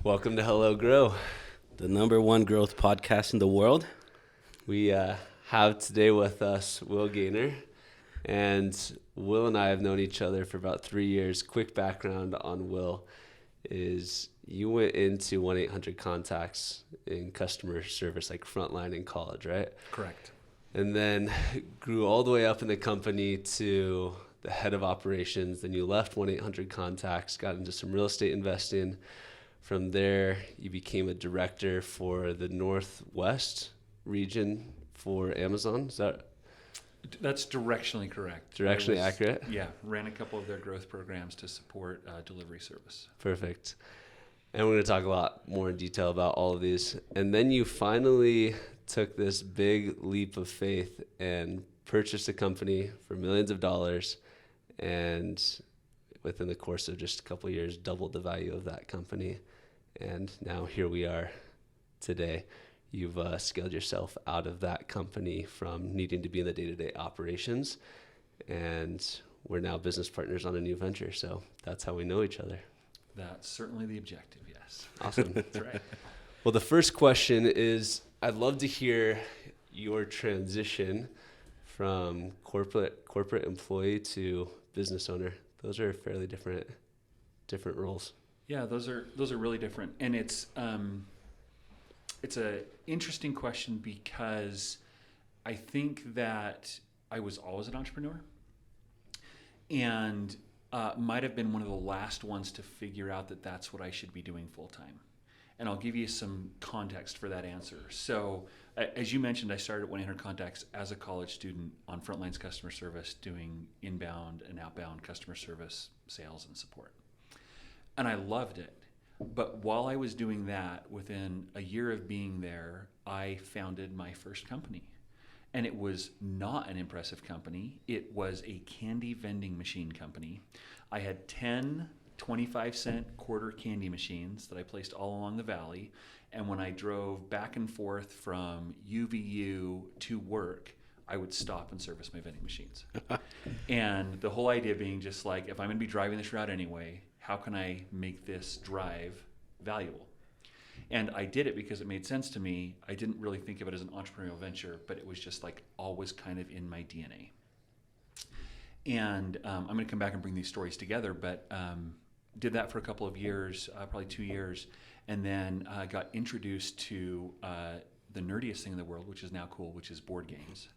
Welcome to Hello Grow, The number one growth podcast in the world. we have today with us Will Gainer, and Will and I have known each other for about 3 years. Quick background on Will is you went into 1-800 contacts in customer service, like frontline in college, right? Correct. And then grew all the way up in the company to the head of operations. Then you left 1-800 contacts, got into some real estate investing. From there, you became a director for the Northwest region for Amazon. Is that That's directionally correct. directionally accurate? Yeah, ran a couple of their growth programs to support delivery service. Perfect. And we're going to talk a lot more in detail about all of these. And then you finally took this big leap of faith and purchased a company for millions of dollars. And within the course of just a couple of years, doubled the value of that company. And now here we are today. You've scaled yourself out of that company from needing to be in the day-to-day operations. And we're now business partners on a new venture. So that's how we know each other. That's certainly the objective, yes. Awesome. That's right. Well, the first question is, I'd love to hear your transition from corporate employee to business owner. Those are fairly different roles. Yeah, those are really different, and it's a interesting question because I think that I was always an entrepreneur, and might have been one of the last ones to figure out that that's what I should be doing full time. And I'll give you some context for that answer. So, as you mentioned, I started at 1-800 Contacts as a college student on Frontlines customer service, doing inbound and outbound customer service, sales, and support. And I loved it. But while I was doing that, within a year of being there, I founded my first company. And it was not an impressive company. It was a candy vending machine company. I had 10 25-cent quarter candy machines that I placed all along the valley. And when I drove back and forth from UVU to work, I would stop and service my vending machines. And the whole idea being just like, if I'm going to be driving this route anyway, how can I make this drive valuable? And I did it because it made sense to me. I didn't really think of it as an entrepreneurial venture, but it was just like always kind of in my DNA. And I'm going to come back and bring these stories together, but did that for a couple of years, probably 2 years, and then got introduced to the nerdiest thing in the world, which is now cool, which is board games,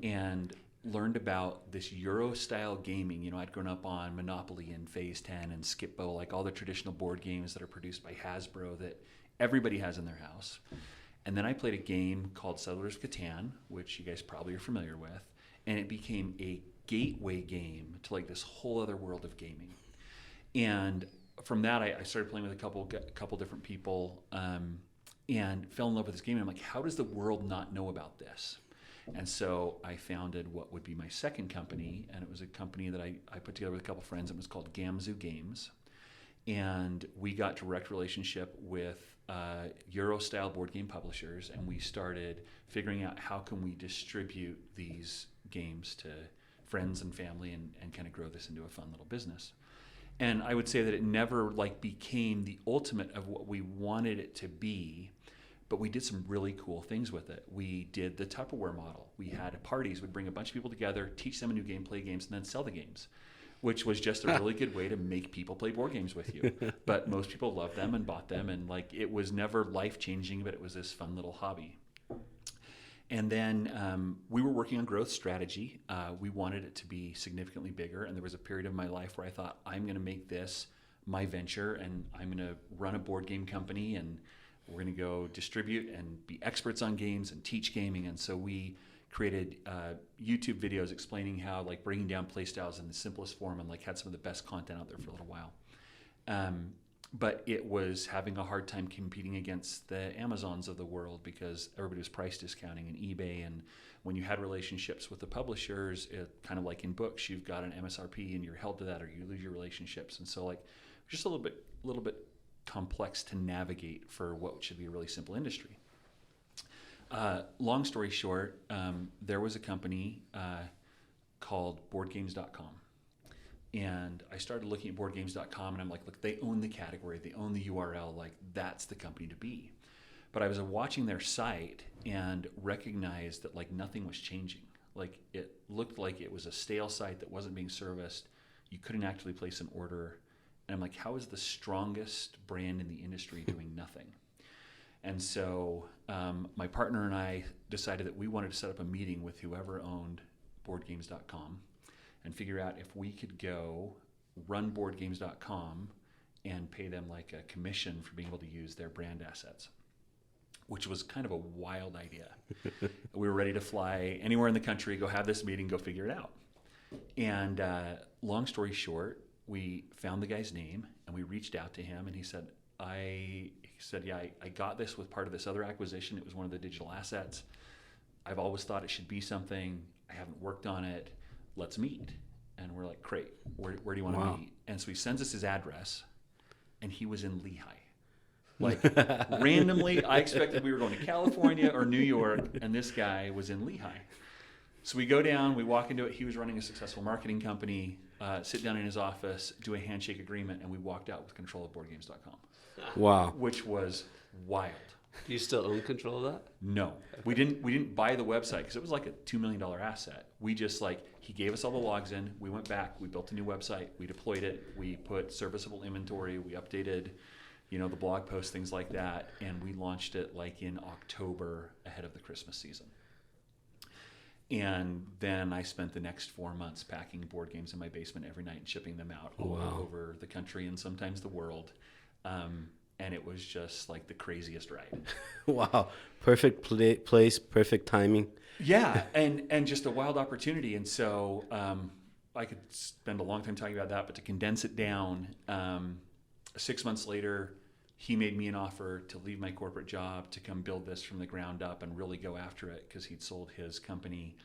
and learned about this Euro-style gaming. You know, I'd grown up on Monopoly and Phase 10 and Skip-Bo, like all the traditional board games that are produced by Hasbro that everybody has in their house. And then I played a game called Settlers of Catan, which you guys probably are familiar with, and it became a gateway game to like this whole other world of gaming. And from that, I started playing with a couple different people, and fell in love with this game. And I'm like, how does the world not know about this? And so I founded what would be my second company, and it was a company that I put together with a couple friends. It was called Gamzu Games, and we got direct relationship with Euro-style board game publishers, and we started figuring out how can we distribute these games to friends and family and kind of grow this into a fun little business. And I would say that it never like became the ultimate of what we wanted it to be, but we did some really cool things with it. We did the Tupperware model. We had parties, we'd bring a bunch of people together, teach them a new game, play games, and then sell the games, which was just a really good way to make people play board games with you. But most people loved them and bought them, and like it was never life-changing, but it was this fun little hobby. And then we were working on growth strategy. We wanted it to be significantly bigger, and there was a period of my life where I thought, I'm going to make this my venture, and I'm going to run a board game company, and we're going to go distribute and be experts on games and teach gaming. And so we created YouTube videos explaining how, like, breaking down play styles in the simplest form, and like had some of the best content out there for a little while. But it was having a hard time competing against the Amazons of the world because everybody was price discounting and eBay. And when you had relationships with the publishers, it kind of like in books, you've got an MSRP and you're held to that, or you lose your relationships. And so like just a little bit complex to navigate for what should be a really simple industry. Long story short, there was a company called BoardGames.com. And I started looking at boardgames.com, and I'm like, look, they own the category, they own the URL, like that's the company to be. But I was watching their site and recognized that like nothing was changing. Like it looked like it was a stale site that wasn't being serviced. You couldn't actually place an order. And I'm like, how is the strongest brand in the industry doing nothing? And so my partner and I decided that we wanted to set up a meeting with whoever owned boardgames.com and figure out if we could go run boardgames.com and pay them like a commission for being able to use their brand assets, which was kind of a wild idea. We were ready to fly anywhere in the country, go have this meeting, go figure it out. And long story short, we found the guy's name and we reached out to him, and he said, I got this with part of this other acquisition. It was one of the digital assets. I've always thought it should be something. I haven't worked on it. Let's meet. And we're like, great. Where do you want to meet? And so he sends us his address, and he was in Lehigh. Like randomly, I expected we were going to California or New York, and this guy was in Lehigh. So we go down, we walk into it. He was running a successful marketing company, sit down in his office, do a handshake agreement, and we walked out with control of boardgames.com. Wow. Which was wild. Do you still own control of that? No, we didn't buy the website because it was like a $2 million asset. We just he gave us all the logs in. We went back, we built a new website, we deployed it, we put serviceable inventory, we updated, the blog posts, things like that, and we launched it like in October ahead of the Christmas season. And then I spent the next 4 months packing board games in my basement every night and shipping them out all over the country and sometimes the world. And it was just like the craziest ride. Wow. Perfect place, perfect timing. Yeah, and just a wild opportunity. And so I could spend a long time talking about that, but to condense it down, 6 months later, he made me an offer to leave my corporate job to come build this from the ground up and really go after it because he'd sold his company,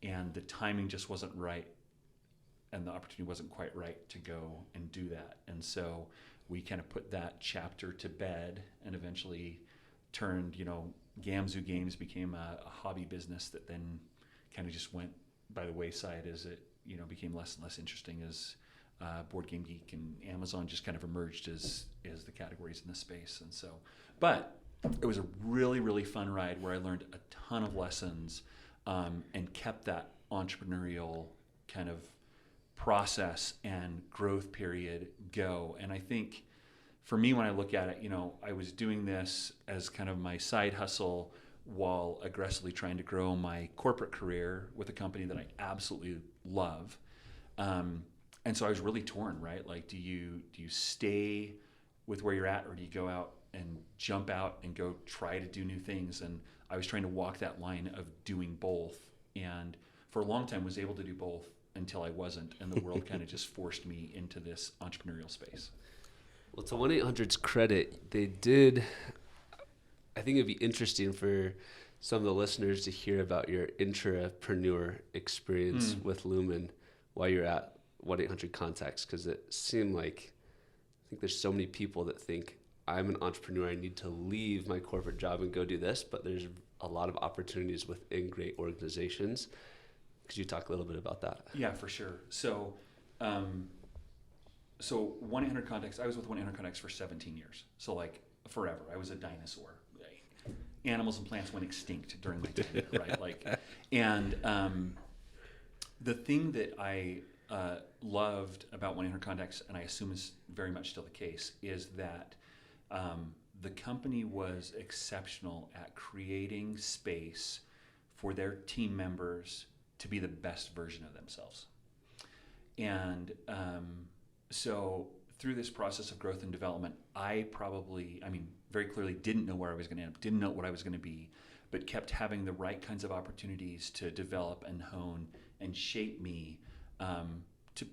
and the timing just wasn't right, and the opportunity wasn't quite right to go and do that. And so we kind of put that chapter to bed and eventually turned, Gamzu Games became a hobby business that then kind of just went by the wayside as it, became less and less interesting as Board Game Geek and Amazon just kind of emerged as the categories in the space. And so, but it was a really, really fun ride where I learned a ton of lessons and kept that entrepreneurial kind of process and growth period go. And I think for me, when I look at it, I was doing this as kind of my side hustle while aggressively trying to grow my corporate career with a company that I absolutely love. And so I was really torn, right? Like, do you stay with where you're at, or do you go out and jump out and go try to do new things? And I was trying to walk that line of doing both. And for a long time was able to do both until I wasn't. And the world kind of just forced me into this entrepreneurial space. Well, to 1-800's credit, they did, I think it'd be interesting for some of the listeners to hear about your intrapreneur experience with Lumen while you're at 1-800 Contacts, because it seemed like, I think there's so many people that think I'm an entrepreneur, I need to leave my corporate job and go do this, but there's a lot of opportunities within great organizations. Could you talk a little bit about that? Yeah, for sure. So 1-800 Contacts, I was with 1-800 Contacts for 17 years. So like forever. I was a dinosaur. Animals and plants went extinct during my tenure, right? And the thing that I loved about 1-800 Contacts, and I assume is very much still the case, is that the company was exceptional at creating space for their team members to be the best version of themselves. And so through this process of growth and development, I very clearly didn't know where I was going to end up, didn't know what I was going to be, but kept having the right kinds of opportunities to develop and hone and shape me to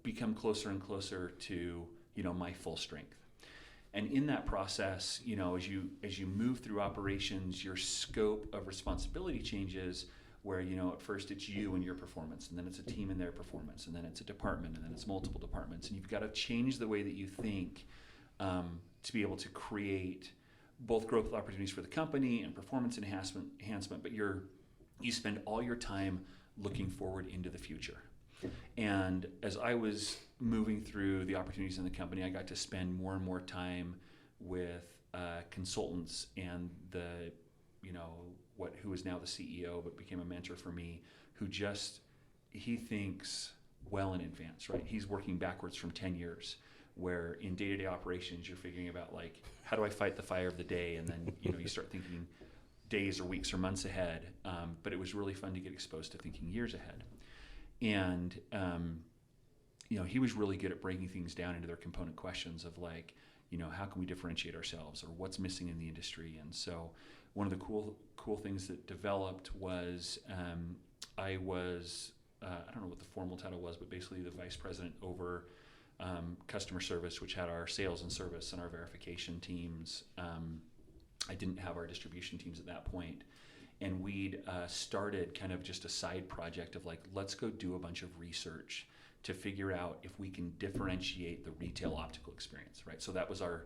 become closer and closer to, my full strength. And in that process, as you move through operations, your scope of responsibility changes, where, at first it's you and your performance, and then it's a team and their performance, and then it's a department, and then it's multiple departments. And you've got to change the way that you think to be able to create both growth opportunities for the company and performance enhancement, but you spend all your time looking forward into the future. And as I was moving through the opportunities in the company, I got to spend more and more time with consultants and the, who is now the CEO, but became a mentor for me, who he thinks well in advance, right? He's working backwards from 10 years, where in day-to-day operations, you're figuring about like, how do I fight the fire of the day? And then, you start thinking days or weeks or months ahead. But it was really fun to get exposed to thinking years ahead. And, he was really good at breaking things down into their component questions of like, how can we differentiate ourselves, or what's missing in the industry? And so one of the cool things that developed was I was, I don't know what the formal title was, but basically the vice president over customer service, which had our sales and service and our verification teams. I didn't have our distribution teams at that point. And we'd started kind of just a side project of like, let's go do a bunch of research to figure out if we can differentiate the retail optical experience, right? So that was our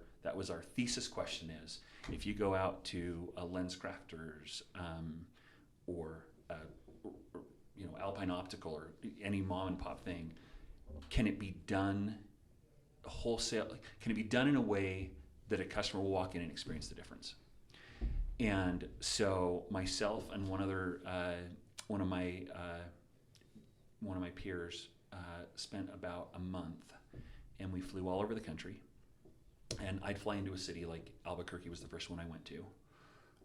thesis question is, if you go out to a LensCrafters or Alpine Optical or any mom and pop thing, can it be done wholesale? Can it be done in a way that a customer will walk in and experience the difference? And so myself and one of my peers spent about a month, and we flew all over the country. And I'd fly into a city like Albuquerque was the first one I went to,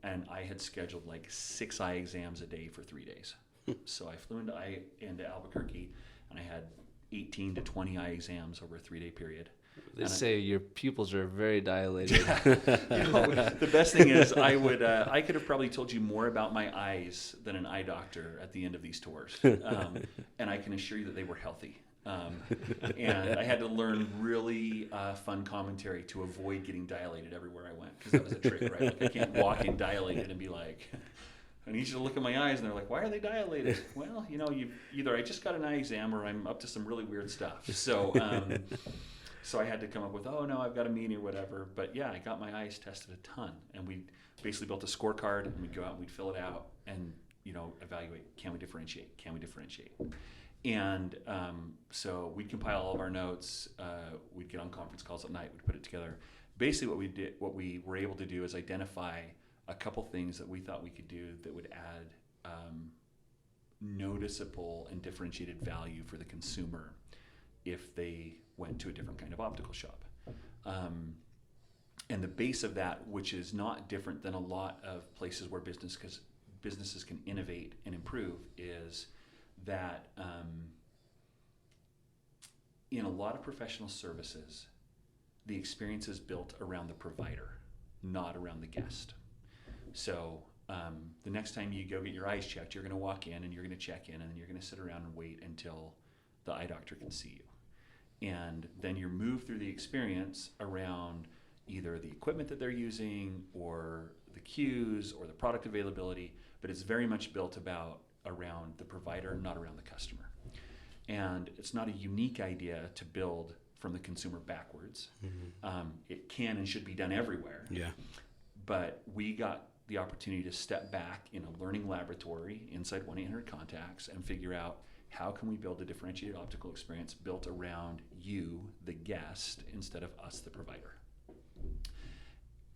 and I had scheduled like 6 eye exams a day for 3 days. So I flew into Albuquerque, and I had 18 to 20 eye exams over a 3-day period. They say your pupils are very dilated. The best thing is I could have probably told you more about my eyes than an eye doctor at the end of these tours. And I can assure you that they were healthy. And I had to learn really fun commentary to avoid getting dilated everywhere I went, because that was a trick, right? Like I can't walk in dilated and be like, I need you to look at my eyes. And they're like, why are they dilated? Well, either I just got an eye exam or I'm up to some really weird stuff. So I had to come up with, oh no, I've got a meeting or whatever. But yeah, I got my eyes tested a ton, and we basically built a scorecard, and we'd go out and we'd fill it out and evaluate, can we differentiate? And so we'd compile all of our notes. We'd get on conference calls at night. We'd put it together. Basically, what we were able to do is identify a couple things that we thought we could do that would add noticeable and differentiated value for the consumer if they went to a different kind of optical shop. And the base of that, which is not different than a lot of places where businesses can innovate and improve, is that in a lot of professional services, the experience is built around the provider, not around the guest. So the next time you go get your eyes checked, you're going to walk in and you're going to check in, and then you're going to sit around and wait until the eye doctor can see you. And then you're moved through the experience around either the equipment that they're using or the cues or the product availability, but it's very much built around the provider, not around the customer. And it's not a unique idea to build from the consumer backwards. Mm-hmm. It can and should be done everywhere. Yeah. But we got the opportunity to step back in a learning laboratory inside 1-800-CONTACTS and figure out, how can we build a differentiated optical experience built around you, the guest, instead of us, the provider?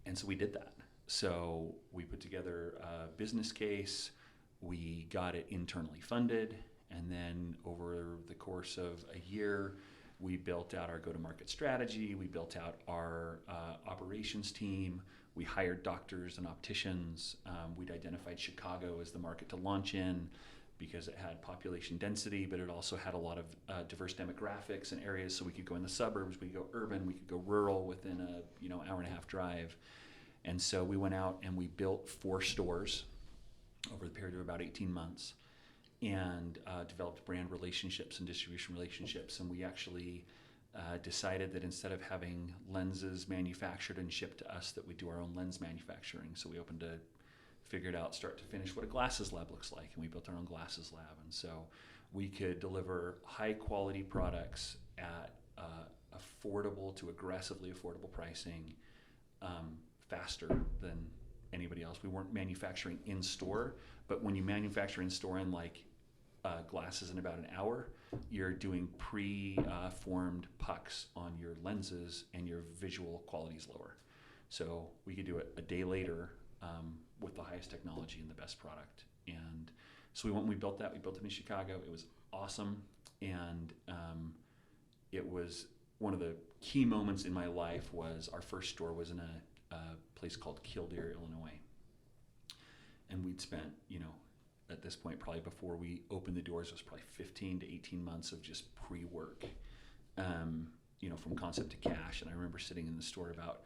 And so we did that. So we put together a business case. We got it internally funded. And then over the course of a year, we built out our go-to-market strategy. We built out our operations team. We hired doctors and opticians. We'd identified Chicago as the market to launch in, because it had population density, but it also had a lot of diverse demographics and areas. So we could go in the suburbs, we could go urban, we could go rural within a hour and a half drive. And so we went out and we built 4 stores over the period of about 18 months, and developed brand relationships and distribution relationships. And we actually decided that instead of having lenses manufactured and shipped to us, that we'd do our own lens manufacturing. So we figured out start to finish what a glasses lab looks like, and we built our own glasses lab. And so we could deliver high quality products at affordable to aggressively affordable pricing, faster than anybody else. We weren't manufacturing in store, but when you manufacture in store in like glasses in about an hour. You're doing pre-formed pucks on your lenses, and your visual quality is lower. So we could do it a day later with the highest technology and the best product. And so we went and we built that. We built it in Chicago. It was awesome. And it was one of the key moments in my life. Was our first store was in a place called Killdeer, Illinois. And we'd spent, at this point, probably before we opened the doors, it was probably 15 to 18 months of just pre-work, from concept to cash. And I remember sitting in the store about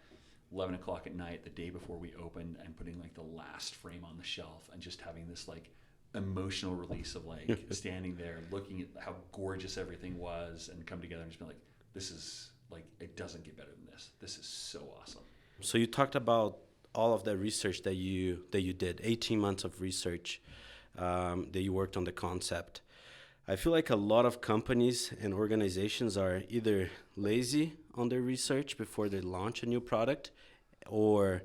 11 o'clock at night the day before we opened and putting like the last frame on the shelf and just having this like emotional release of like standing there looking at how gorgeous everything was and come together and just be like, this is like, it doesn't get better than this. This is so awesome. So you talked about all of the research that you did, 18 months of research that you worked on the concept. I feel like a lot of companies and organizations are either lazy on their research before they launch a new product, or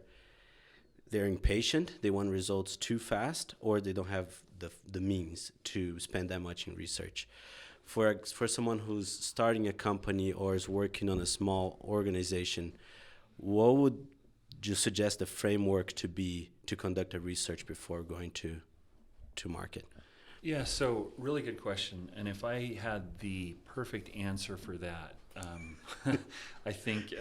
they're impatient, they want results too fast, or they don't have the means to spend that much in research. For someone who's starting a company or is working on a small organization, what would you suggest the framework to be to conduct a research before going to market? Yeah, so really good question. And if I had the perfect answer for that, I think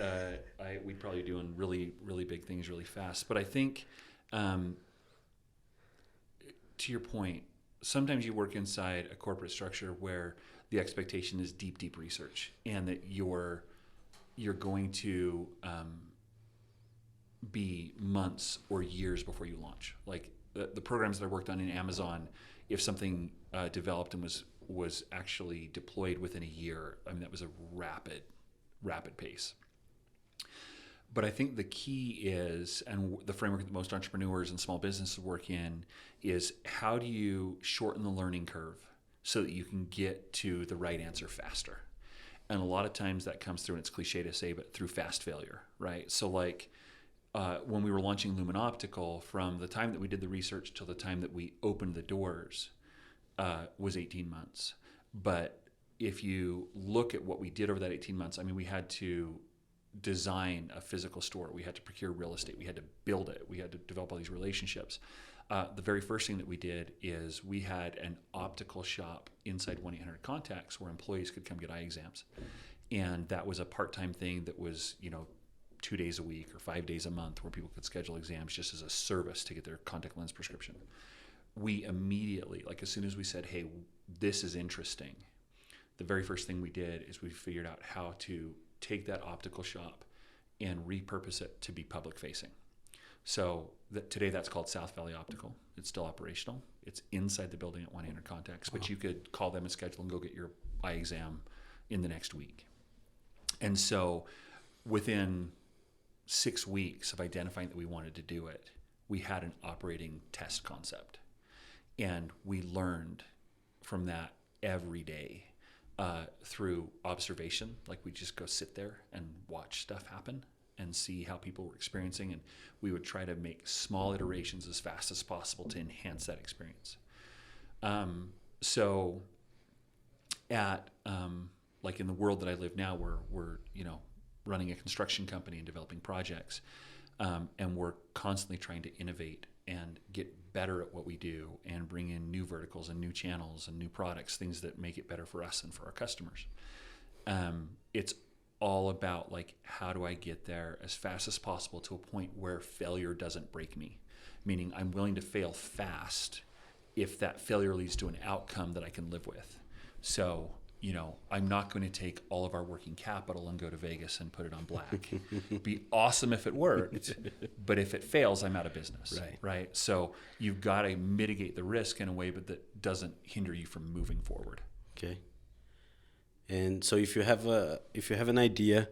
we'd probably be doing really, really big things really fast. But I think, to your point, sometimes you work inside a corporate structure where the expectation is deep, deep research, and that you're going to be months or years before you launch. Like the programs that I worked on in Amazon, if something developed and was actually deployed within a year, I mean, that was a rapid pace. But I think the key is, and the framework that most entrepreneurs and small businesses work in, is how do you shorten the learning curve so that you can get to the right answer faster? And a lot of times that comes through, and it's cliche to say, but through fast failure, right? So like when we were launching Lumen Optical, from the time that we did the research till the time that we opened the doors was 18 months. But if you look at what we did over that 18 months, I mean, we had to design a physical store. We had to procure real estate. We had to build it. We had to develop all these relationships. The very first thing that we did is we had an optical shop inside 1-800-CONTACTS where employees could come get eye exams. And that was a part-time thing that was, 2 days a week or 5 days a month, where people could schedule exams just as a service to get their contact lens prescription. We immediately, like as soon as we said, hey, this is interesting, the very first thing we did is we figured out how to take that optical shop and repurpose it to be public facing. So today that's called South Valley Optical. It's still operational. It's inside the building at 1-800-CONTACTS, but you could call them and schedule and go get your eye exam in the next week. And so within 6 weeks of identifying that we wanted to do it, we had an operating test concept. And we learned from that every day through observation. Like we just go sit there and watch stuff happen and see how people were experiencing. And we would try to make small iterations as fast as possible to enhance that experience. So at like in the world that I live now, where we're running a construction company and developing projects, and we're constantly trying to innovate and get better at what we do and bring in new verticals and new channels and new products, things that make it better for us and for our customers. It's all about like, how do I get there as fast as possible to a point where failure doesn't break me? Meaning I'm willing to fail fast if that failure leads to an outcome that I can live with. So, I'm not going to take all of our working capital and go to Vegas and put it on black. It'd be awesome if it worked, but if it fails, I'm out of business. Right? So you've got to mitigate the risk in a way, but that doesn't hinder you from moving forward. Okay. And so if you have an idea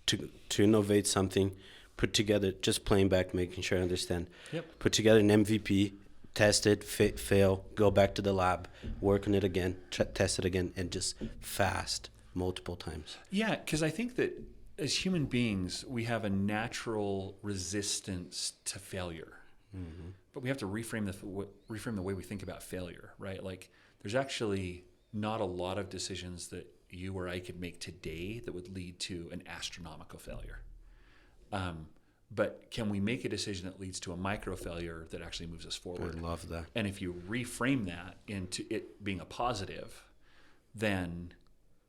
to innovate something, put together, just playing back, making sure I understand. Yep. Put together an MVP, test it, fail, go back to the lab, work on it again, test it again, and just fast multiple times. Yeah, because I think that as human beings, we have a natural resistance to failure. Mm-hmm. But we have to reframe the way we think about failure, right? Like there's actually not a lot of decisions that you or I could make today that would lead to an astronomical failure. But can we make a decision that leads to a micro failure that actually moves us forward? I love that. And if you reframe that into it being a positive, then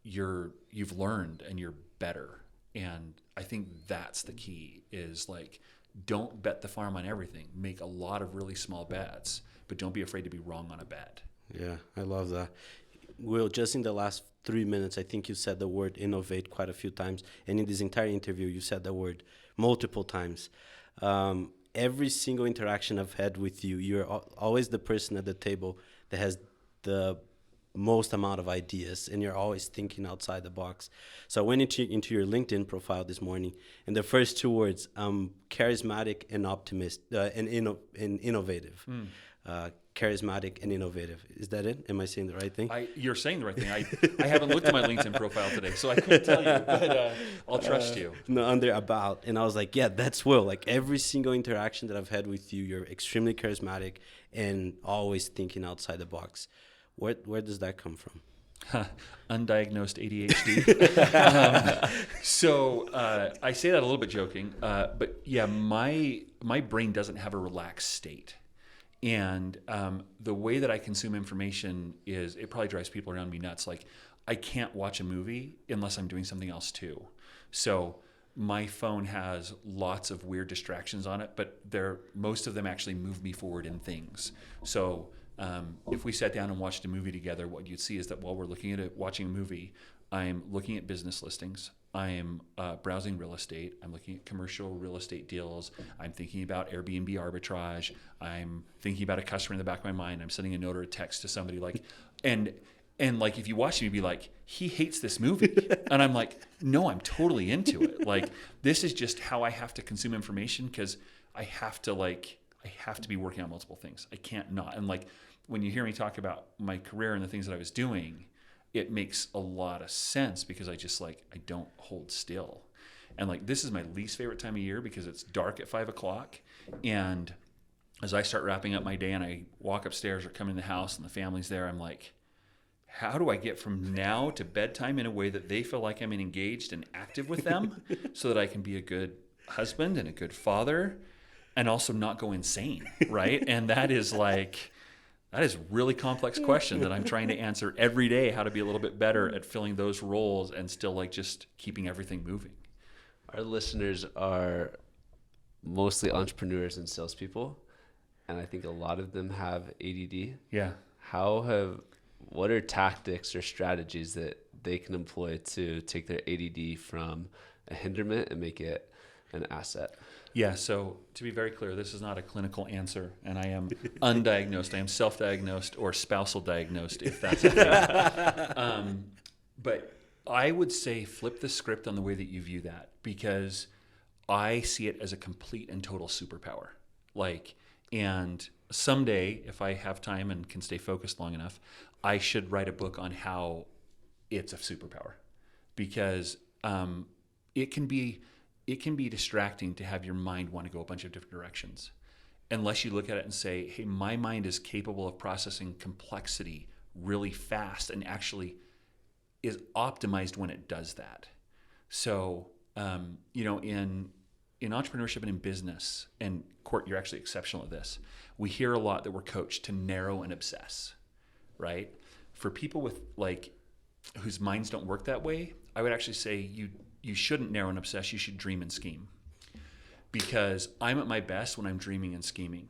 you've learned and you're better. And I think that's the key, is like, don't bet the farm on everything. Make a lot of really small bets, but don't be afraid to be wrong on a bet. Yeah, I love that. Will, just in the last 3 minutes, I think you said the word innovate quite a few times. And in this entire interview, you said the word multiple times. Every single interaction I've had with you, you're always the person at the table that has the most amount of ideas, and you're always thinking outside the box. So I went into your LinkedIn profile this morning, and the first 2 words, charismatic and optimist, and innovative. Charismatic and innovative. Is that it? Am I saying the right thing? You're saying the right thing. I haven't looked at my LinkedIn profile today, so I can't tell you, but I'll trust you. No, under about. And I was like, yeah, that's Will. Like every single interaction that I've had with you, you're extremely charismatic and always thinking outside the box. Where does that come from? Undiagnosed ADHD. So I say that a little bit joking, but yeah, my brain doesn't have a relaxed state. And the way that I consume information is, it probably drives people around me nuts. Like, I can't watch a movie unless I'm doing something else too. So my phone has lots of weird distractions on it, but most of them actually move me forward in things. So if we sat down and watched a movie together, what you'd see is that while we're watching a movie, I'm looking at business listings. I'm browsing real estate. I'm looking at commercial real estate deals. I'm thinking about Airbnb arbitrage. I'm thinking about a customer in the back of my mind. I'm sending a note or a text to somebody, like, and like, if you watch me, you'd be like, he hates this movie. And I'm like, no, I'm totally into it. Like, this is just how I have to consume information, because I have to be working on multiple things. I can't not. And like, when you hear me talk about my career and the things that I was doing, it makes a lot of sense, because I don't hold still. And like, this is my least favorite time of year, because it's dark at 5:00. And as I start wrapping up my day and I walk upstairs or come in the house and the family's there, I'm like, how do I get from now to bedtime in a way that they feel like I'm engaged and active with them, so that I can be a good husband and a good father, and also not go insane, right? And that is a really complex question that I'm trying to answer every day, how to be a little bit better at filling those roles and still like just keeping everything moving. Our listeners are mostly entrepreneurs and salespeople, and I think a lot of them have ADD. Yeah. What are tactics or strategies that they can employ to take their ADD from a hindrance and make it an asset? Yeah, so to be very clear, this is not a clinical answer, and I am undiagnosed. I am self-diagnosed or spousal diagnosed, if that's a thing. But I would say flip the script on the way that you view that, because I see it as a complete and total superpower. And someday, if I have time and can stay focused long enough, I should write a book on how it's a superpower, because it can be distracting to have your mind want to go a bunch of different directions, unless you look at it and say, hey, my mind is capable of processing complexity really fast and actually is optimized when it does that. So, in entrepreneurship and in business, and Court, you're actually exceptional at this, we hear a lot that we're coached to narrow and obsess, right? For people with whose minds don't work that way, I would actually say you shouldn't narrow and obsess, you should dream and scheme. Because I'm at my best when I'm dreaming and scheming.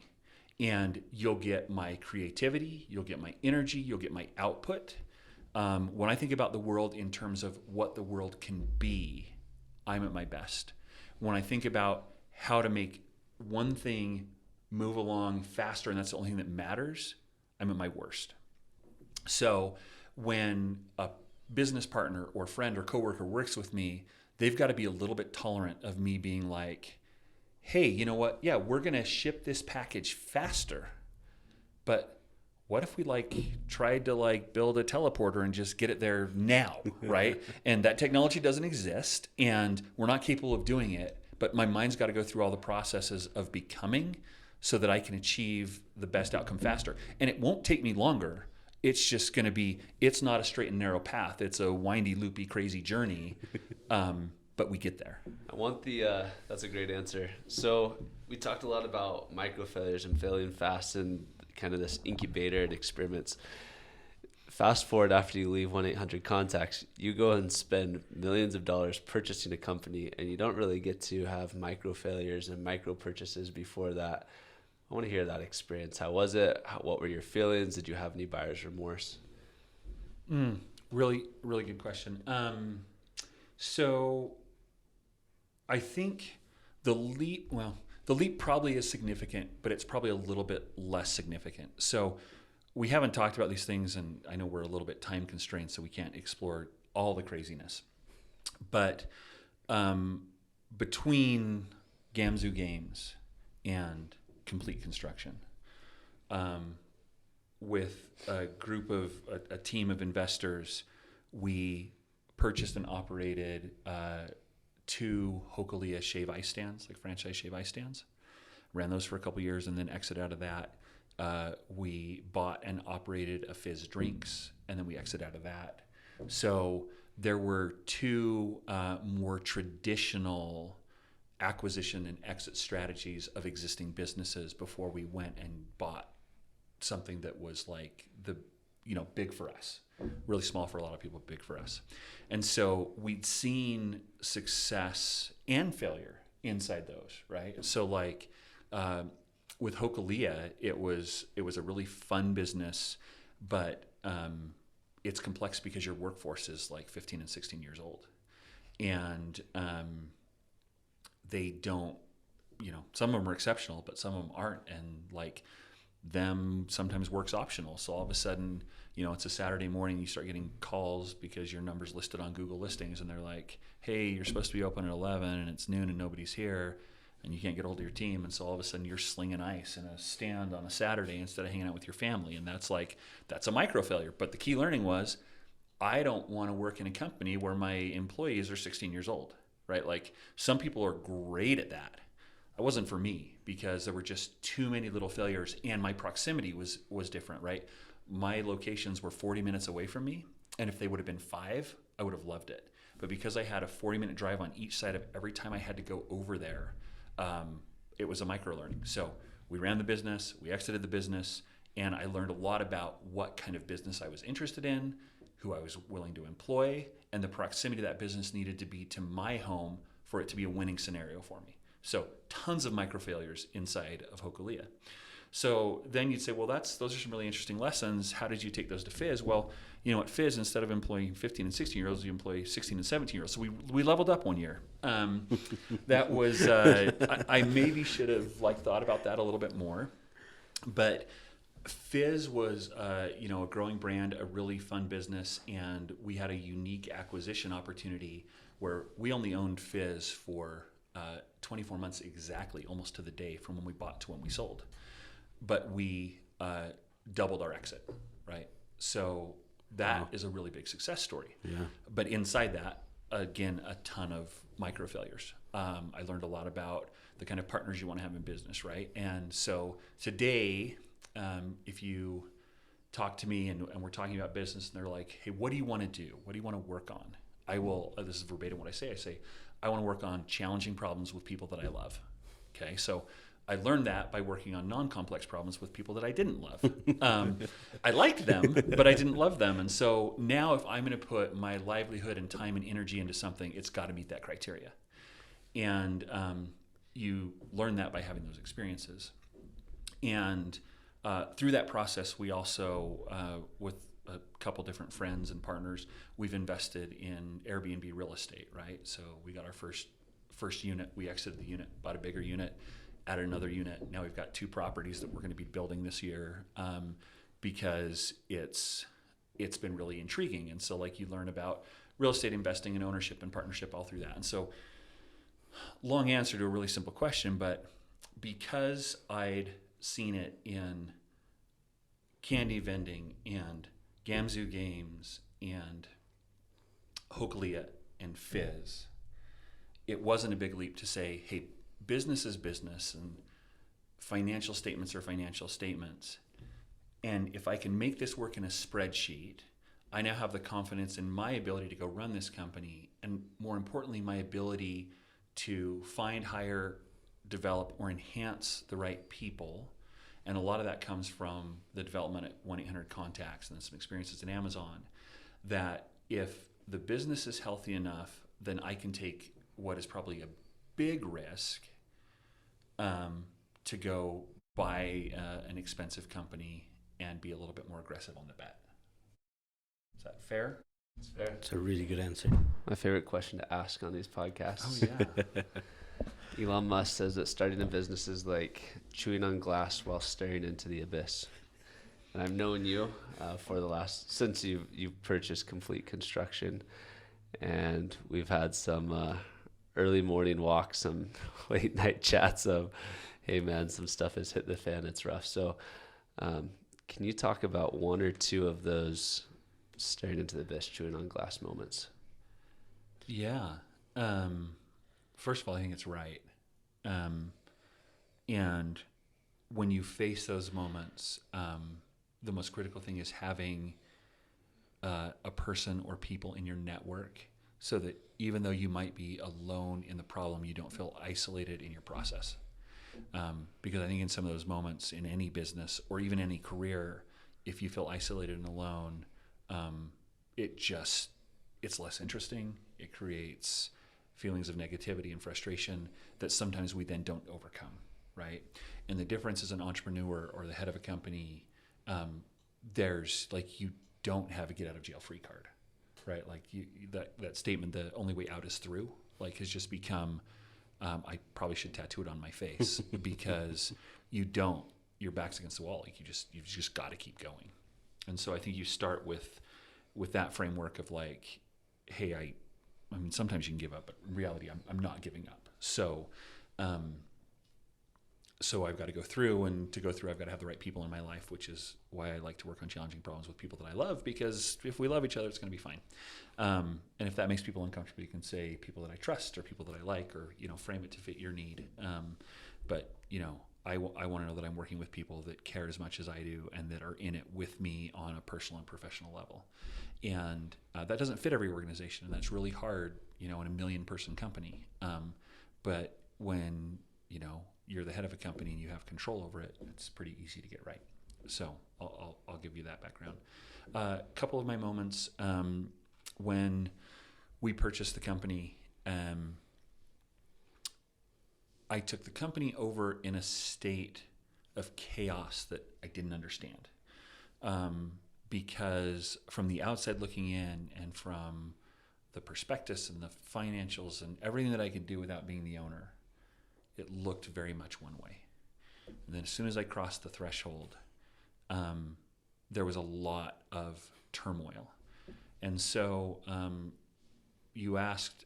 And you'll get my creativity, you'll get my energy, you'll get my output. When I think about the world in terms of what the world can be, I'm at my best. When I think about how to make one thing move along faster, and that's the only thing that matters, I'm at my worst. So when a business partner or friend or coworker works with me, they've got to be a little bit tolerant of me being like, hey, you know what? Yeah, we're going to ship this package faster. But what if we tried to build a teleporter and just get it there now, right? And that technology doesn't exist, and we're not capable of doing it, but my mind's got to go through all the processes of becoming so that I can achieve the best outcome faster. And it won't take me longer. it's just going to be, it's not a straight and narrow path. It's a windy, loopy, crazy journey. But we get there. I want that's a great answer. So we talked a lot about micro failures and failing fast and kind of this incubator and experiments. Fast forward after you leave 1-800-CONTACTS, you go and spend millions of dollars purchasing a company, and you don't really get to have micro failures and micro purchases before that. I want to hear that experience. How was it? What were your feelings? Did you have any buyer's remorse? Really, really good question. So I think the leap probably is significant, but it's probably a little bit less significant. So we haven't talked about these things, and I know we're a little bit time constrained, so we can't explore all the craziness. But between Gamzu Games and Complete Construction, with a team of investors, we purchased and operated 2 Hokulea shave ice stands, like franchise shave ice stands. Ran those for a couple years and then exited out of that. We bought and operated a Fizz Drinks, and then we exited out of that. So there were 2 more traditional acquisition and exit strategies of existing businesses before we went and bought something that was like big for us, really small for a lot of people, big for us. And so we'd seen success and failure inside those, right? So like with Hokulea, it was a really fun business, but it's complex because your workforce is like 15 and 16 years old. And they don't, some of them are exceptional, but some of them aren't. And like them sometimes work's optional. So all of a sudden, it's a Saturday morning, you start getting calls because your number's listed on Google listings, and they're like, hey, you're supposed to be open at 11 and it's noon and nobody's here and you can't get hold of your team. And so all of a sudden you're slinging ice in a stand on a Saturday instead of hanging out with your family. And that's a micro failure. But the key learning was, I don't want to work in a company where my employees are 16 years old, right? Like some people are great at that. It wasn't for me because there were just too many little failures, and my proximity was different, right? My locations were 40 minutes away from me, and if they would have been 5, I would have loved it. But because I had a 40-minute drive on each side of every time I had to go over there, it was a micro learning. So we ran the business, we exited the business, and I learned a lot about what kind of business I was interested in, who I was willing to employ, and the proximity of that business needed to be to my home for it to be a winning scenario for me. So tons of micro failures inside of Hokulea. So then you'd say, well, those are some really interesting lessons. How did you take those to Fizz? Well, at Fizz, instead of employing 15 and 16-year-olds, you employ 16 and 17-year-olds. So we leveled up one year. That was, I maybe should have thought about that a little bit more. But Fizz was, a growing brand, a really fun business, and we had a unique acquisition opportunity where we only owned Fizz for 24 months exactly, almost to the day from when we bought to when we sold. But we doubled our exit, right? So that is a really big success story. Yeah. But inside that, again, a ton of micro failures. I learned a lot about the kind of partners you want to have in business, right? And so today, if you talk to me and we're talking about business and they're like, hey, what do you want to do? What do you want to work on? I will, this is verbatim what I say. I say, I want to work on challenging problems with people that I love. Okay, so I learned that by working on non-complex problems with people that I didn't love. I liked them, but I didn't love them. And so now if I'm going to put my livelihood and time and energy into something, it's got to meet that criteria. And you learn that by having those experiences. And through that process, we also, with a couple different friends and partners, we've invested in Airbnb real estate, right? So we got our first unit, we exited the unit, bought a bigger unit, added another unit. Now we've got 2 properties that we're going to be building this year because it's been really intriguing. And so you learn about real estate investing and ownership and partnership all through that. And so long answer to a really simple question, but because I'd seen it in candy vending and Gamzu Games and Hokulea and Fizz, it wasn't a big leap to say, hey, business is business and financial statements are financial statements. And if I can make this work in a spreadsheet, I now have the confidence in my ability to go run this company, and more importantly, my ability to find, hire, develop, or enhance the right people. And a lot of that comes from the development at 1-800-CONTACTS and some experiences in Amazon, that if the business is healthy enough, then I can take what is probably a big risk to go buy an expensive company and be a little bit more aggressive on the bet. Is that fair? It's fair. It's a really good answer. My favorite question to ask on these podcasts. Oh, yeah. Elon Musk says that starting a business is like chewing on glass while staring into the abyss. And I've known you for the last, since you've purchased Complete Construction, and we've had some early morning walks, some late night chats of, hey man, some stuff has hit the fan, it's rough. So can you talk about one or two of those staring into the abyss, chewing on glass moments? Yeah. First of all, I think it's right. And when you face those moments, the most critical thing is having a person or people in your network, so that even though you might be alone in the problem, you don't feel isolated in your process. Because I think in some of those moments in any business or even any career, if you feel isolated and alone, it's less interesting. It creates feelings of negativity and frustration that sometimes we then don't overcome, right? And the difference as an entrepreneur or the head of a company, there's like, you don't have a get out of jail free card, right? Like that statement, the only way out is through, like has just become, I probably should tattoo it on my face because your back's against the wall. Like you've just got to keep going. And so I think you start with that framework of like, hey, I mean, sometimes you can give up, but in reality, I'm not giving up. So I've got to go through, and to go through, I've got to have the right people in my life, which is why I like to work on challenging problems with people that I love, because if we love each other, it's going to be fine. And if that makes people uncomfortable, you can say people that I trust or people that I like, or, frame it to fit your need. But I want to know that I'm working with people that care as much as I do and that are in it with me on a personal and professional level. And that doesn't fit every organization, and that's really hard, in a 1 million person company. But when, you're the head of a company and you have control over it, it's pretty easy to get right. So I'll give you that background. A couple of my moments, when we purchased the company, I took the company over in a state of chaos that I didn't understand. Because from the outside looking in, and from the prospectus and the financials and everything that I could do without being the owner, it looked very much one way. And then as soon as I crossed the threshold, there was a lot of turmoil. And so you asked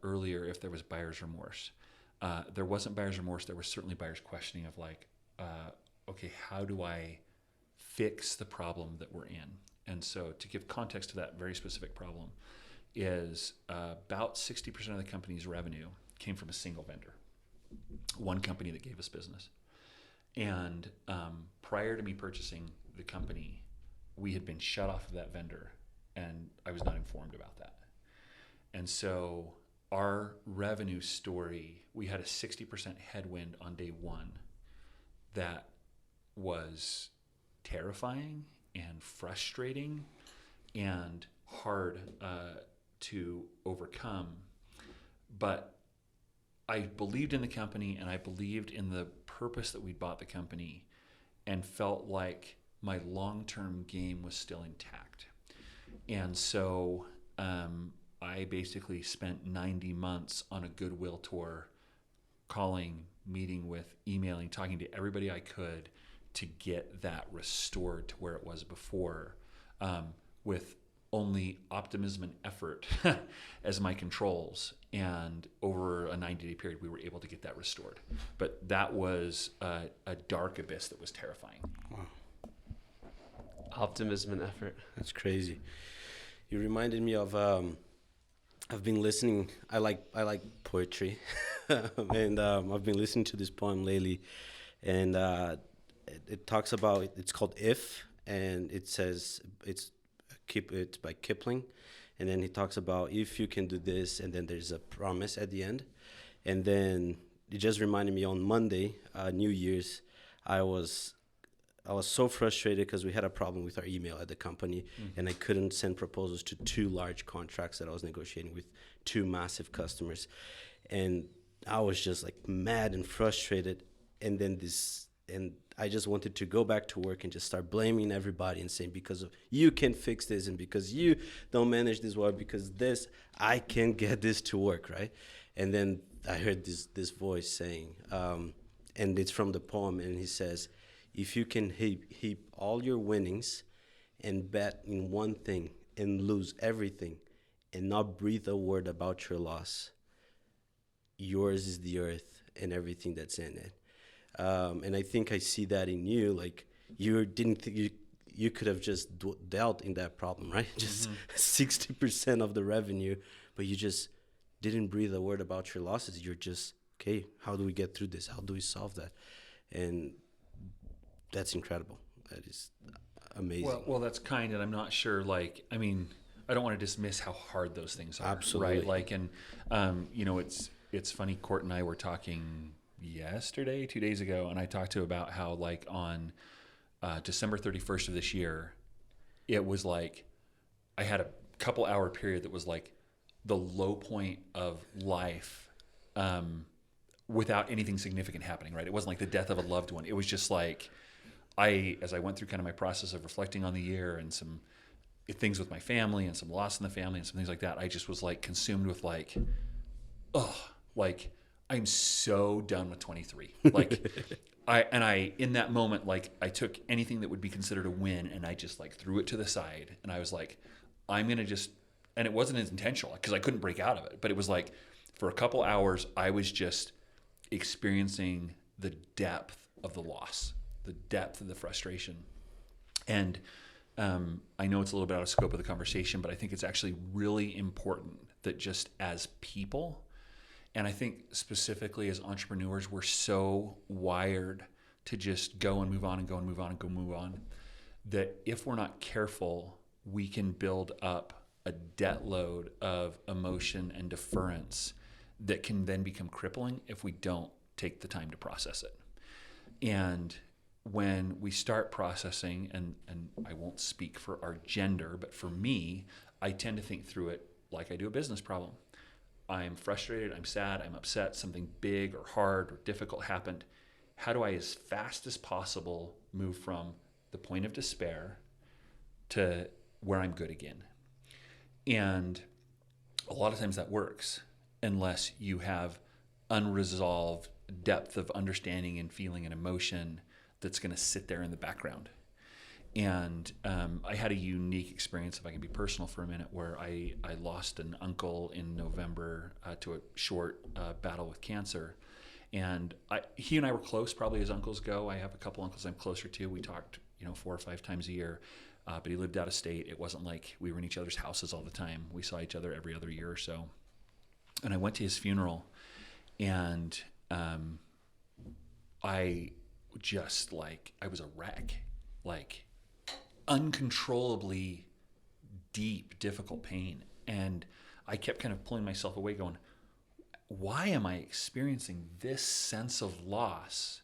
earlier if there was buyer's remorse. There wasn't buyer's remorse. There was certainly buyer's questioning of like, okay, how do I fix the problem that we're in? And so to give context to that very specific problem is about 60% of the company's revenue came from a single vendor, one company that gave us business. And prior to me purchasing the company, we had been shut off of that vendor, and I was not informed about that. And so our revenue story, we had a 60% headwind on day one that was terrifying and frustrating and hard to overcome. But I believed in the company, and I believed in the purpose that we'd bought the company, and felt like my long-term game was still intact. And so I basically spent 90 months on a goodwill tour, calling, meeting with, emailing, talking to everybody I could to get that restored to where it was before, with only optimism and effort as my controls. And over a 90-day period, we were able to get that restored. But that was a dark abyss that was terrifying. Wow. Optimism and effort. That's crazy. You reminded me of, I've been listening, I like poetry, and I've been listening to this poem lately, and it talks about, it's called If, and it says it's by Kipling, and then he talks about if you can do this, and then there's a promise at the end, and then it just reminded me on Monday, New Year's, I was so frustrated because we had a problem with our email at the company, and I couldn't send proposals to 2 large contracts that I was negotiating with 2 massive customers, and I was just like mad and frustrated, and then I just wanted to go back to work and just start blaming everybody and saying, because of you can't fix this, and because you don't manage this well, because I can't get this to work, right? And then I heard this voice saying, and it's from the poem, and he says, if you can heap all your winnings and bet in one thing and lose everything and not breathe a word about your loss, yours is the earth and everything that's in it. And I think I see that in you. Like, you didn't think you could have just dealt in that problem, right? Just 60% of the revenue, but you just didn't breathe a word about your losses. You're just, okay, how do we get through this? How do we solve that? And that's incredible. That is amazing. Well, that's kind, and I'm not sure. Like, I mean, I don't want to dismiss how hard those things are. Absolutely. Right? Like, and it's funny. Court and I were talking yesterday, 2 days ago, and I talked to about how, like, on December 31st of this year, it was like I had a couple hour period that was like the low point of life, without anything significant happening. Right? It wasn't like the death of a loved one. It was just like, as I went through kind of my process of reflecting on the year and some things with my family and some loss in the family and some things like that, I just was like consumed with like, like I'm so done with 23. Like I in that moment, like I took anything that would be considered a win and I just like threw it to the side, and I was like, I'm going to just, and it wasn't intentional because I couldn't break out of it, but it was like for a couple hours, I was just experiencing the depth of the loss, the depth of the frustration. And I know it's a little bit out of scope of the conversation, but I think it's actually really important that just as people, and I think specifically as entrepreneurs, we're so wired to just go and move on and go and move on and go move on, that if we're not careful, we can build up a debt load of emotion and deference that can then become crippling if we don't take the time to process it. And when we start processing, and I won't speak for our gender, but for me, I tend to think through it like I do a business problem. I'm frustrated, I'm sad, I'm upset, something big or hard or difficult happened. How do I, as fast as possible, move from the point of despair to where I'm good again? And a lot of times that works unless you have unresolved depth of understanding and feeling and emotion that's going to sit there in the background. And I had a unique experience, if I can be personal for a minute, where I lost an uncle in November to a short battle with cancer. And he and I were close, probably as uncles go. I have a couple uncles I'm closer to. We talked 4 or 5 times a year, but he lived out of state. It wasn't like we were in each other's houses all the time. We saw each other every other year or so. And I went to his funeral, and I just I was a wreck, like uncontrollably deep, difficult pain. And I kept kind of pulling myself away going, why am I experiencing this sense of loss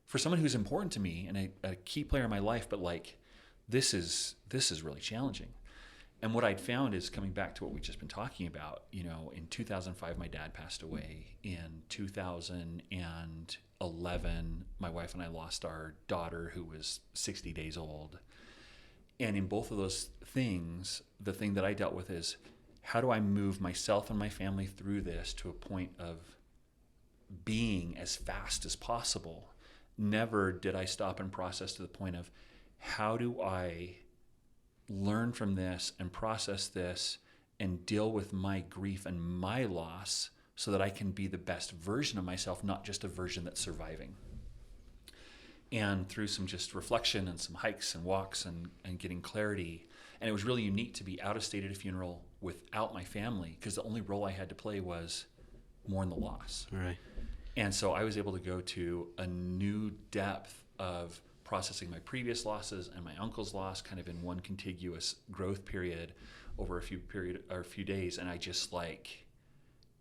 for someone who's important to me and a key player in my life? But this is really challenging. And what I'd found is, coming back to what we've just been talking about, in 2005, my dad passed away. In 2011, my wife and I lost our daughter, who was 60 days old. And in both of those things, the thing that I dealt with is, how do I move myself and my family through this to a point of being as fast as possible? Never did I stop and process to the point of, how do I learn from this and process this and deal with my grief and my loss so that I can be the best version of myself, not just a version that's surviving. And through some just reflection and some hikes and walks and getting clarity. And it was really unique to be out of state at a funeral without my family, because the only role I had to play was mourn the loss. Right. And so I was able to go to a new depth of processing my previous losses and my uncle's loss kind of in one contiguous growth period over a few days. And I just like,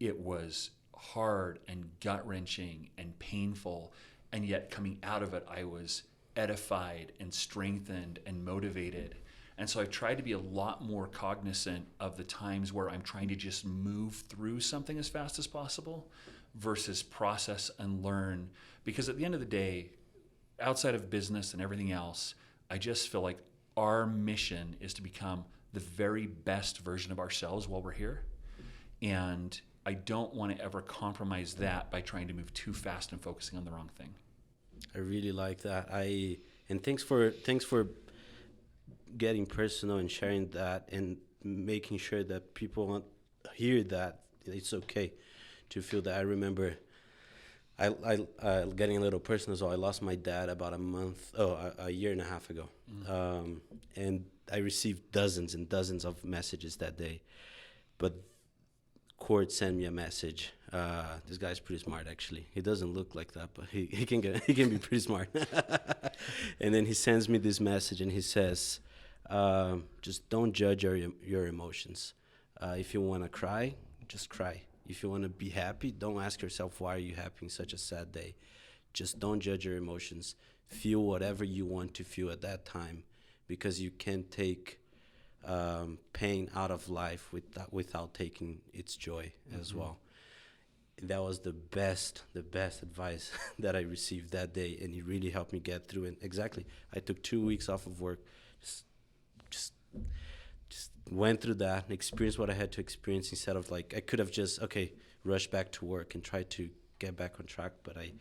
it was hard and gut-wrenching and painful. And yet coming out of it, I was edified and strengthened and motivated. And so I've tried to be a lot more cognizant of the times where I'm trying to just move through something as fast as possible versus process and learn. Because at the end of the day, outside of business and everything else, I just feel like our mission is to become the very best version of ourselves while we're here. And I don't want to ever compromise that by trying to move too fast and focusing on the wrong thing. I really like that. And thanks for getting personal and sharing that and making sure that people hear that it's okay to feel that. I remember I getting a little personal. So I lost my dad about a year and a half ago, and I received dozens and dozens of messages that day. But Court sent me a message. This guy's pretty smart, actually. He doesn't look like that, but he can be pretty smart. And then he sends me this message, and he says, "Just don't judge your emotions. If you want to cry, just cry. If you want to be happy, don't ask yourself why are you happy in such a sad day. Just don't judge your emotions. Feel whatever you want to feel at that time, because you can't take pain out of life without taking its joy as well." And that was the best advice that I received that day, and it really helped me get through it. Exactly, I took 2 weeks off of work, just went through that and experienced what I had to experience, instead of like I could have just rushed back to work and tried to get back on track. But I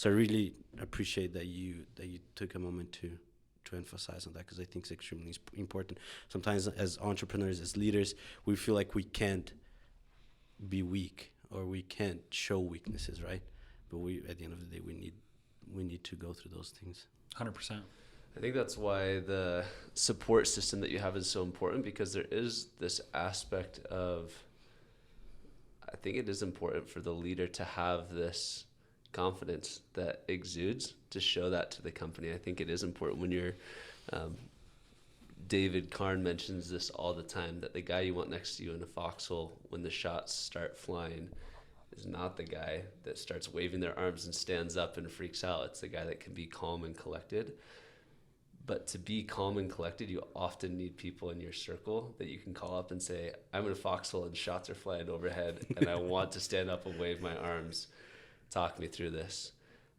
really appreciate that you took a moment to emphasize on that, because I think it's extremely important. Sometimes as entrepreneurs, as leaders, we feel like we can't be weak or we can't show weaknesses, right? But at the end of the day, we need to go through those things. 100%. I think that's why the support system that you have is so important, because there is this aspect of, I think it is important for the leader to have this confidence that exudes, to show that to the company. I think it is important when you're, David Karn mentions this all the time, that the guy you want next to you in a foxhole when the shots start flying is not the guy that starts waving their arms and stands up and freaks out. It's the guy that can be calm and collected. But to be calm and collected, you often need people in your circle that you can call up and say, I'm in a foxhole and shots are flying overhead and I want to stand up and wave my arms. Talk me through this.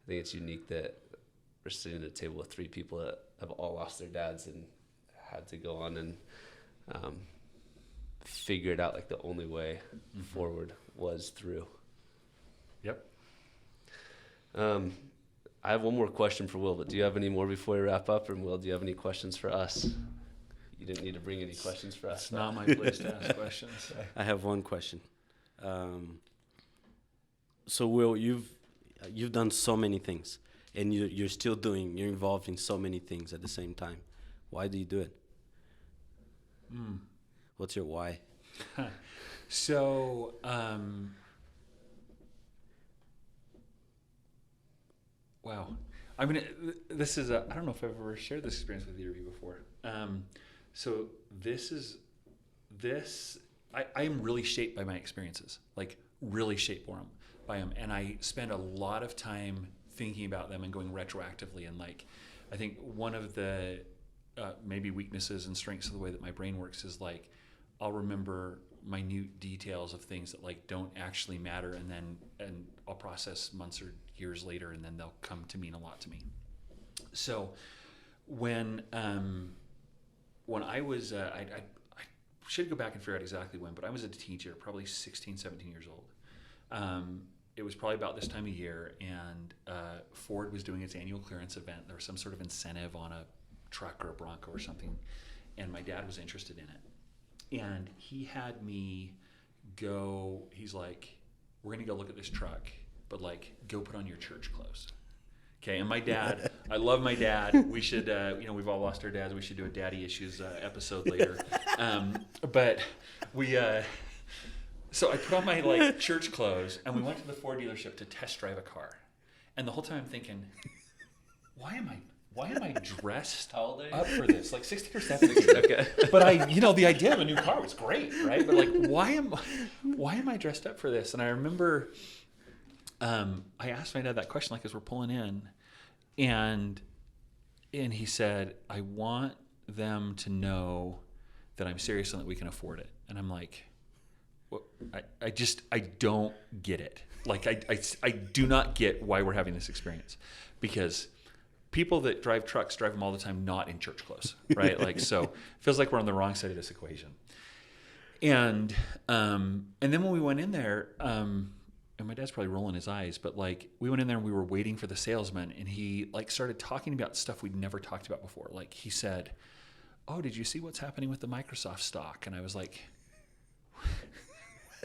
I think it's unique that we're sitting at a table with 3 people that have all lost their dads and had to go on and figure it out like the only way forward was through. Yep. I have one more question for Will, but do you have any more before we wrap up? And Will, do you have any questions for us? You didn't need to bring any questions for us. It's not my place to ask questions. I have one question. So Will, you've done so many things, and you're involved in so many things at the same time. Why do you do it? What's your why? So, wow. I mean, this is I don't know if I've ever shared this experience with either of you before. So I am really shaped by my experiences, like really shaped by them. And I spend a lot of time thinking about them and going retroactively. And like, I think one of the maybe weaknesses and strengths of the way that my brain works is like, I'll remember minute details of things that like don't actually matter, and I'll process months or years later, and then they'll come to mean a lot to me. So when I was I should go back and figure out exactly when, but I was a teacher, probably 16, 17 years old. It was probably about this time of year, and Ford was doing its annual clearance event. There was some sort of incentive on a truck or a Bronco or something, and my dad was interested in it. And he had me go, he's like, we're going to go look at this truck, but like, go put on your church clothes. Okay, and my dad, I love my dad. We should, we've all lost our dads. We should do a daddy issues episode later. But we, so I put on my like church clothes, and we went to the Ford dealership to test drive a car. And the whole time I'm thinking, why am I why am I dressed How old are you? up for this? Like 16 or 17. Okay. But the idea of a new car was great, right? But like, why am I dressed up for this? And I remember, I asked my dad that question, like, as we're pulling in, and he said, I want them to know that I'm serious and that we can afford it. And I'm like, well, I don't get it. Like, I do not get why we're having this experience, because people that drive trucks drive them all the time, not in church clothes, right? Like, so it feels like we're on the wrong side of this equation. And then when we went in there, and my dad's probably rolling his eyes, but like, we went in there and we were waiting for the salesman, and he like started talking about stuff we'd never talked about before. Like, he said, oh, did you see what's happening with the Microsoft stock? And I was like,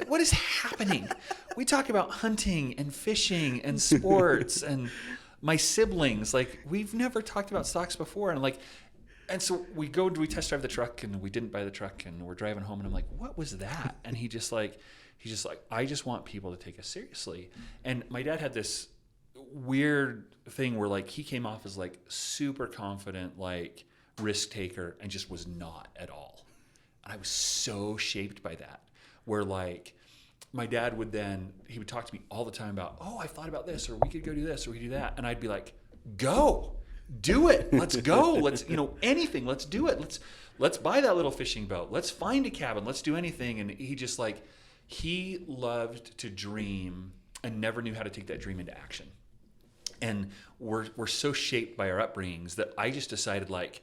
what is happening? We talk about hunting and fishing and sports and my siblings. Like, we've never talked about stocks before. And so we test drive the truck, and we didn't buy the truck, and we're driving home, and I'm like, what was that? And he's just like, I just want people to take us seriously. And my dad had this weird thing where like, he came off as like super confident, like risk taker, and just was not at all. And I was so shaped by that, where like, my dad would talk to me all the time about, oh, I thought about this, or we could go do this, or we could do that. And I'd be like, go, do it. Let's go. Let's, anything. Let's do it. Let's buy that little fishing boat. Let's find a cabin. Let's do anything. And he just like, he loved to dream and never knew how to take that dream into action. And we're so shaped by our upbringings that I just decided, like,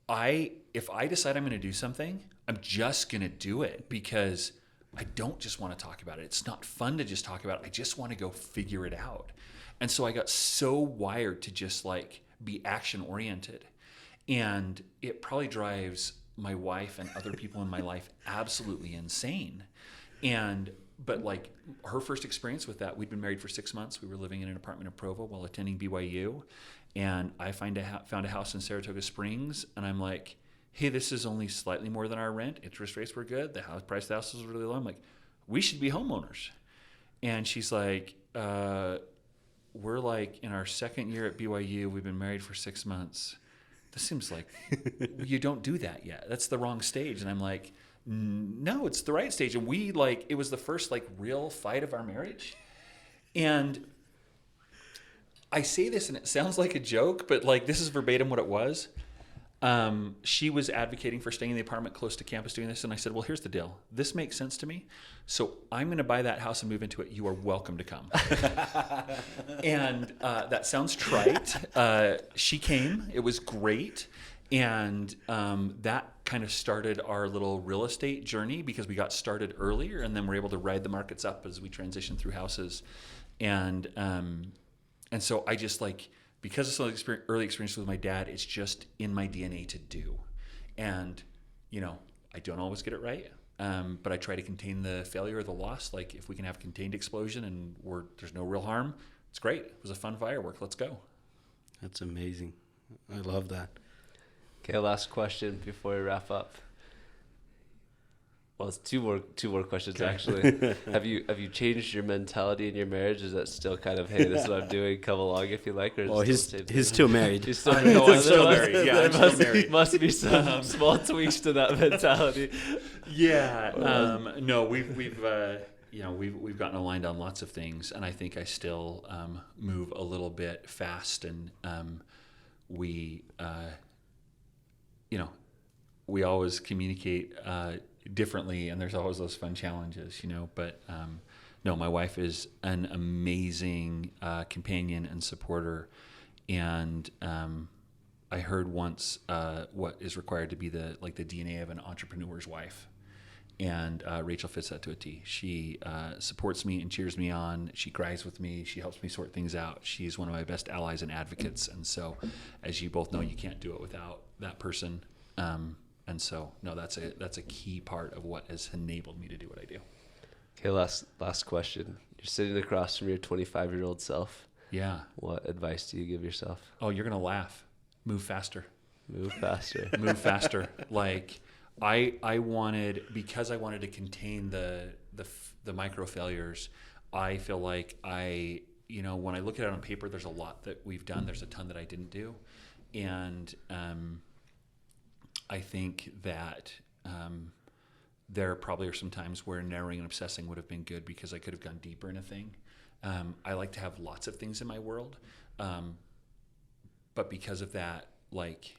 if I decide I'm going to do something, I'm just going to do it, because I don't just want to talk about it. It's not fun to just talk about it. I just want to go figure it out. And so I got so wired to just like be action oriented. And it probably drives my wife and other people in my life absolutely insane. But like, her first experience with that, we'd been married for 6 months. We were living in an apartment in Provo while attending BYU. And I found a house in Saratoga Springs, and I'm like, hey, this is only slightly more than our rent. Interest rates were good. The price of the house was really low. I'm like, we should be homeowners. And she's like, we're like in our second year at BYU. We've been married for 6 months. This seems like you don't do that yet. That's the wrong stage. And I'm like, no, it's the right stage. And it was the first like real fight of our marriage. And I say this and it sounds like a joke, but like, this is verbatim what it was. She was advocating for staying in the apartment close to campus doing this. And I said, well, here's the deal. This makes sense to me. So I'm going to buy that house and move into it. You are welcome to come. And that sounds trite. She came. It was great. And that kind of started our little real estate journey, because we got started earlier, and then we're able to ride the markets up as we transition through houses. And so I just like, because of some of the early experience with my dad, it's just in my DNA to do. And, I don't always get it right, but I try to contain the failure or the loss. Like, if we can have contained explosion and there's no real harm, it's great. It was a fun firework. Let's go. That's amazing. I love that. Okay, last question before we wrap up. Well, it's two more questions, okay. Actually. Have you changed your mentality in your marriage? Is that still kind of, hey, this is what I'm doing, come along if you like? Or he's still married. He's still married. No, I'm still married. Yeah, I'm still married. Must be some small tweaks to that mentality. Yeah. No, we've gotten aligned on lots of things, and I think I still move a little bit fast, and we always communicate differently, and there's always those fun challenges, but no, my wife is an amazing companion and supporter. And I heard once what is required to be the DNA of an entrepreneur's wife, and Rachel fits that to a T. She supports me and cheers me on. She cries with me. She helps me sort things out. She's one of my best allies and advocates. And so, as you both know, you can't do it without that person. And so, no, that's a key part of what has enabled me to do what I do. Okay, last question. You're sitting across from your 25-year-old self. Yeah. What advice do you give yourself? Oh, you're gonna laugh. Move faster. Move faster. Move faster. Like, I wanted to contain the micro failures. I feel like I when I look at it on paper, there's a lot that we've done. There's a ton that I didn't do. And I think that there probably are some times where narrowing and obsessing would have been good because I could have gone deeper in a thing. I like to have lots of things in my world. But because of that, like,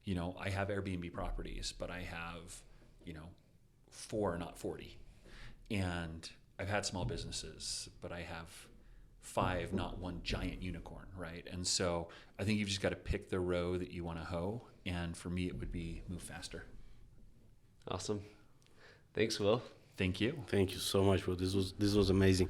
I have Airbnb properties, but I have, 4, not 40. And I've had small businesses, but I have 5, not one giant unicorn, right? And so I think you've just got to pick the row that you want to hoe. And for me, it would be move faster. Awesome. Thanks, Will. Thank you. Thank you so much, Will. This was amazing.